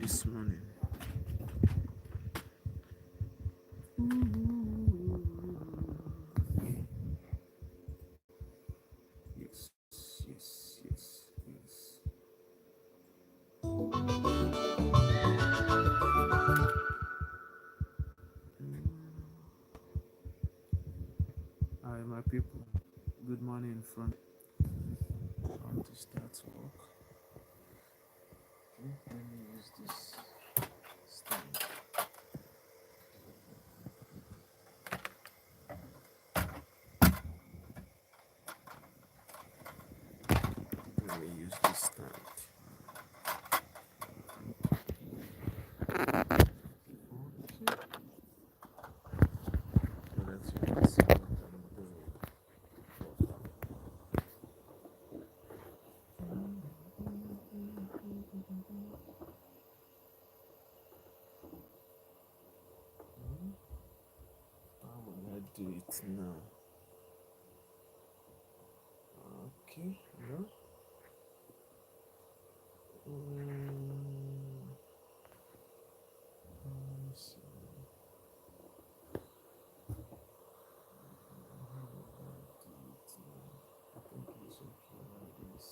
this morning. Yes, yes, yes, yes. Hi, my people. Good morning from to start work. Okay, let me use this stand. Let me use this stand. Okay. So that you can see what I'm doing. How will I do it now? Okay, no. Let me see. How will I do it now? I think it's okay like this.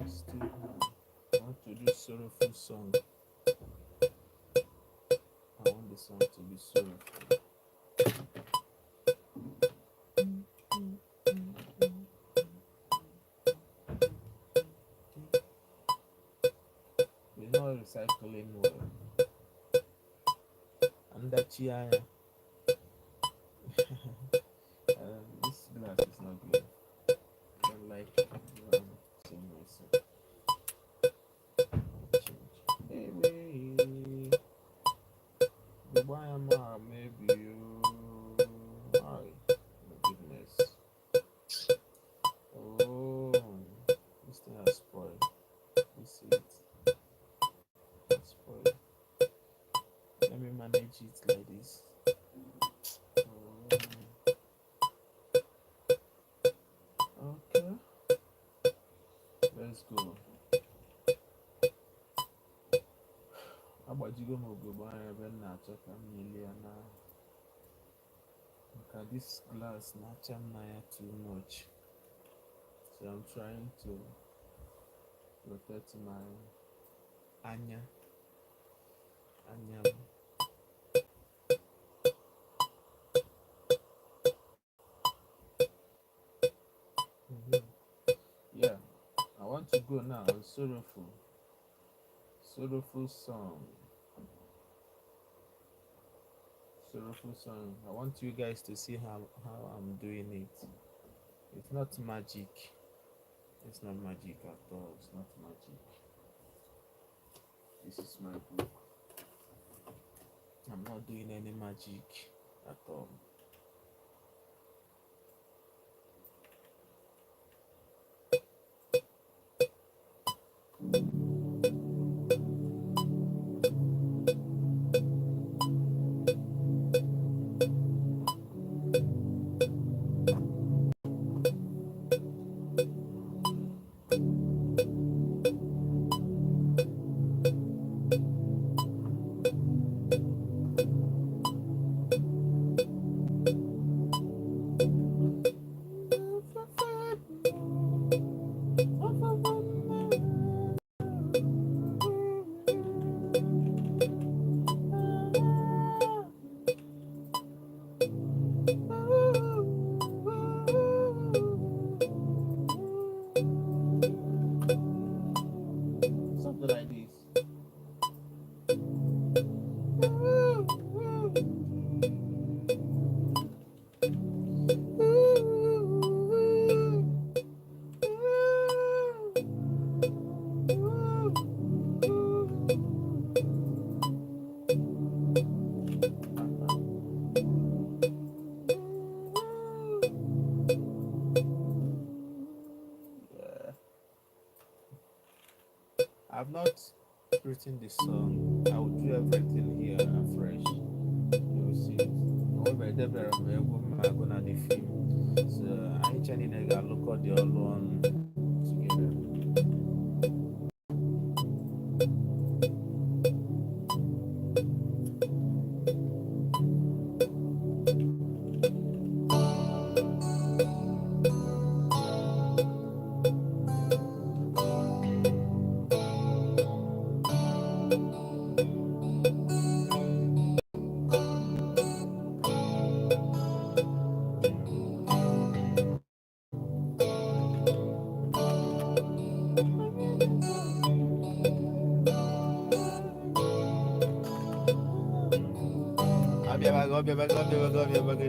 Still, I want to do sorrowful song. I want the song to be sorrowful. We're not recycling well. And that yeah, this glass is not good. I don't like it. I'm seeing myself. Change. Hey, wait. Goodbye, maybe you. Hi. My goodness. Oh, this thing has spoiled. This is it. It's spoiled. Let me manage it like this. Oh. Okay. Let's go. Agbajigo m ogogbo anya ebe m na-achọ ka m nyelie ya na maka this glass na-acha m n'anya too much, so I'm trying to protect my anya m. Yeah, I want to go now. Sorrowful song. Sorrowful song. I want you guys to see how I'm doing it. It's not magic. It's not magic at all. It's not magic. This is my book. I'm not doing any magic at all. Something like this. I've not written the song. I will do everything here afresh. You will see it. However, the better I'm gonna the film. So I ain't trying to look at the all one together.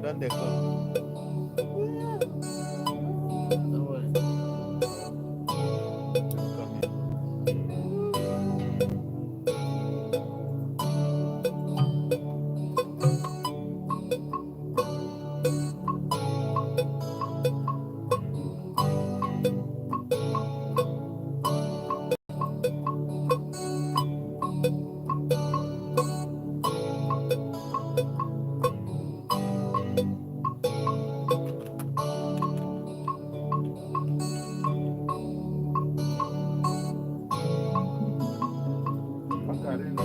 Don't they come? Don't worry. I'm coming. Macarena.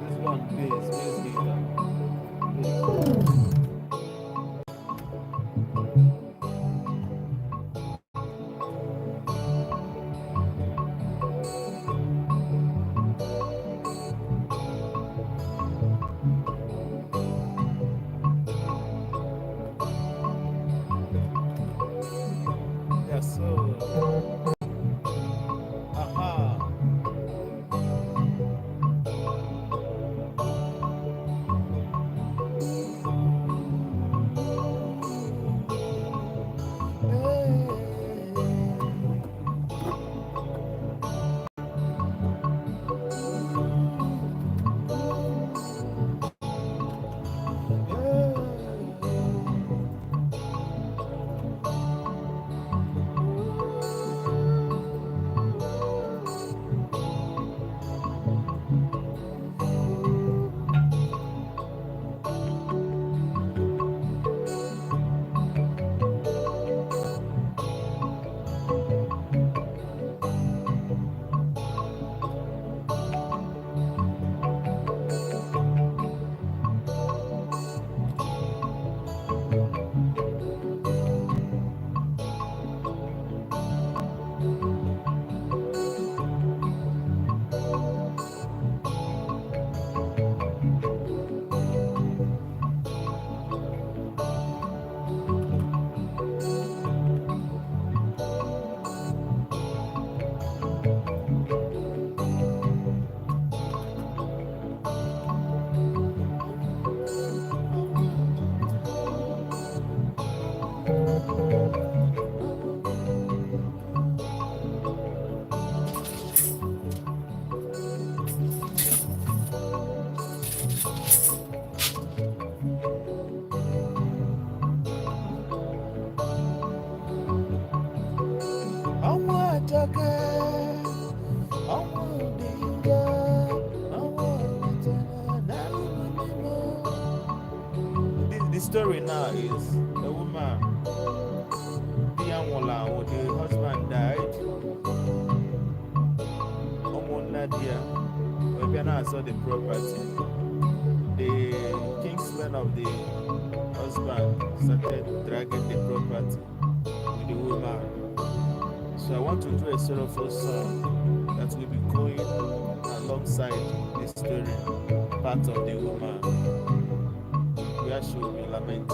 This one bass guitar. Bass. Yes, so. Aha. The story now is a woman, the young one, the husband died. Nadia, we can saw the property. the kingsman of the husband started dragging the property with the woman. So I want to do a sorrowful song that will be going alongside the story part of the woman where she will be lamenting.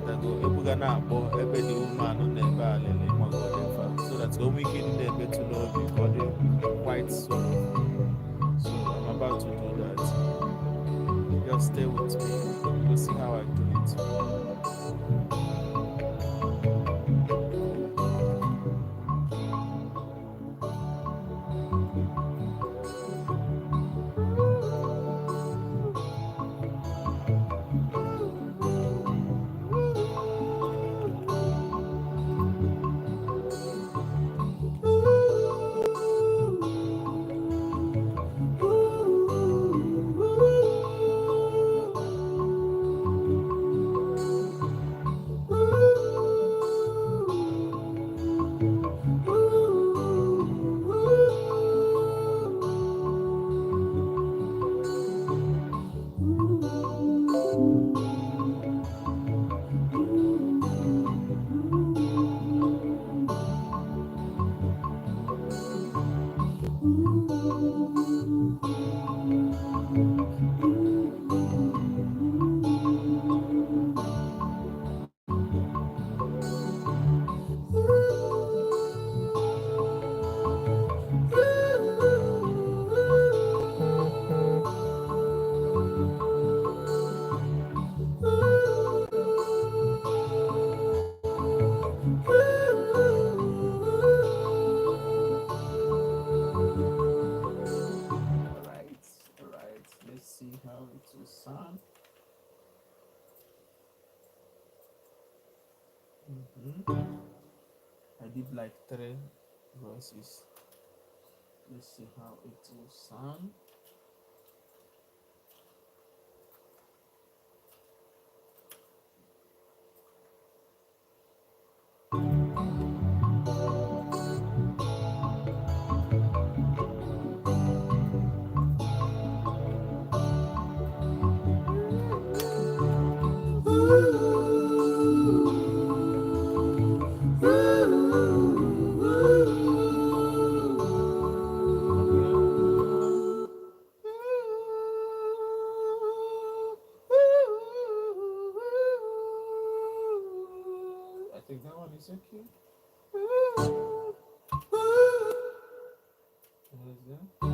That I go Ebugana Abo Ebe the woman on the Balele Magodefa so that when we get in the bed to know we call it quite sorrowful. So I'm about to do that. Just stay with me. You'll see how I do it. Alright, let's see how it will sound. I did like 3 verses. Let's see how it will sound. I think that one is okay. What is that?